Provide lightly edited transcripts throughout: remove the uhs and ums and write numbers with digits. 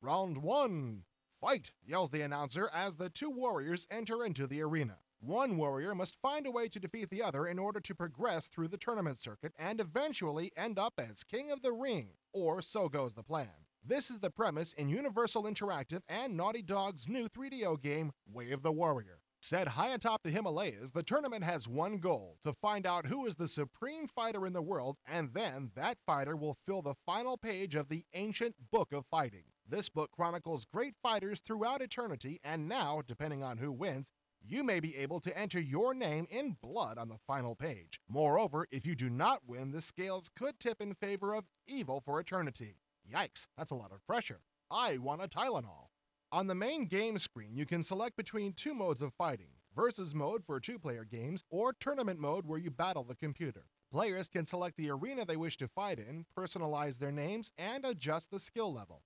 Round 1. Fight, yells the announcer as the two warriors enter into the arena. One warrior must find a way to defeat the other in order to progress through the tournament circuit and eventually end up as King of the Ring, or so goes the plan. This is the premise in Universal Interactive and Naughty Dog's new 3DO game, Way of the Warrior. Set high atop the Himalayas, the tournament has one goal: to find out who is the supreme fighter in the world, and then that fighter will fill the final page of the ancient Book of Fighting. This book chronicles great fighters throughout eternity, and now, depending on who wins, you may be able to enter your name in blood on the final page. Moreover, if you do not win, the scales could tip in favor of evil for eternity. Yikes, that's a lot of pressure. I want a Tylenol. On the main game screen, you can select between two modes of fighting: versus mode for two-player games, or tournament mode where you battle the computer. Players can select the arena they wish to fight in, personalize their names, and adjust the skill level.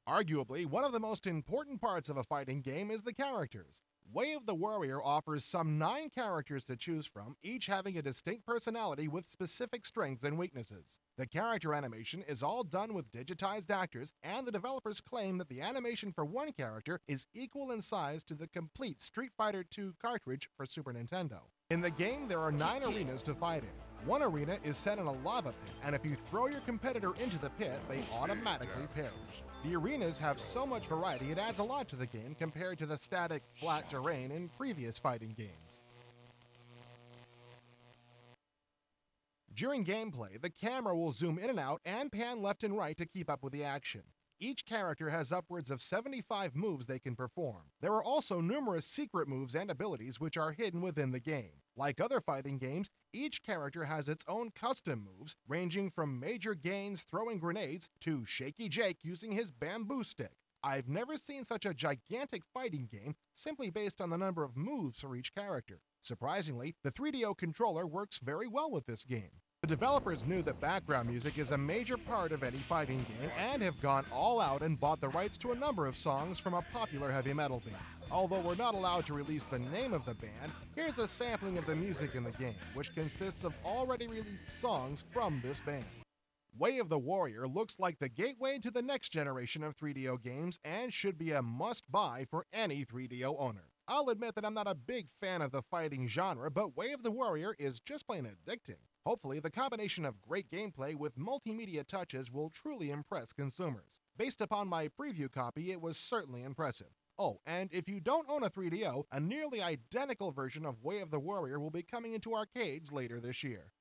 Arguably, one of the most important parts of a fighting game is the characters. Way of the Warrior offers some 9 characters to choose from, each having a distinct personality with specific strengths and weaknesses. The character animation is all done with digitized actors, and the developers claim that the animation for one character is equal in size to the complete Street Fighter II cartridge for Super Nintendo. In the game, there are 9 arenas to fight in. One arena is set in a lava pit, and if you throw your competitor into the pit, they automatically perish. The arenas have so much variety it adds a lot to the game compared to the static, flat terrain in previous fighting games. During gameplay, the camera will zoom in and out and pan left and right to keep up with the action. Each character has upwards of 75 moves they can perform. There are also numerous secret moves and abilities which are hidden within the game. Like other fighting games, each character has its own custom moves, ranging from Major Gaines throwing grenades to Shaky Jake using his bamboo stick. I've never seen such a gigantic fighting game simply based on the number of moves for each character. Surprisingly, the 3DO controller works very well with this game. The developers knew that background music is a major part of any fighting game and have gone all out and bought the rights to a number of songs from a popular heavy metal band. Although we're not allowed to release the name of the band, here's a sampling of the music in the game, which consists of already released songs from this band. Way of the Warrior looks like the gateway to the next generation of 3DO games and should be a must-buy for any 3DO owner. I'll admit that I'm not a big fan of the fighting genre, but Way of the Warrior is just plain addicting. Hopefully, the combination of great gameplay with multimedia touches will truly impress consumers. Based upon my preview copy, it was certainly impressive. Oh, and if you don't own a 3DO, a nearly identical version of Way of the Warrior will be coming into arcades later this year.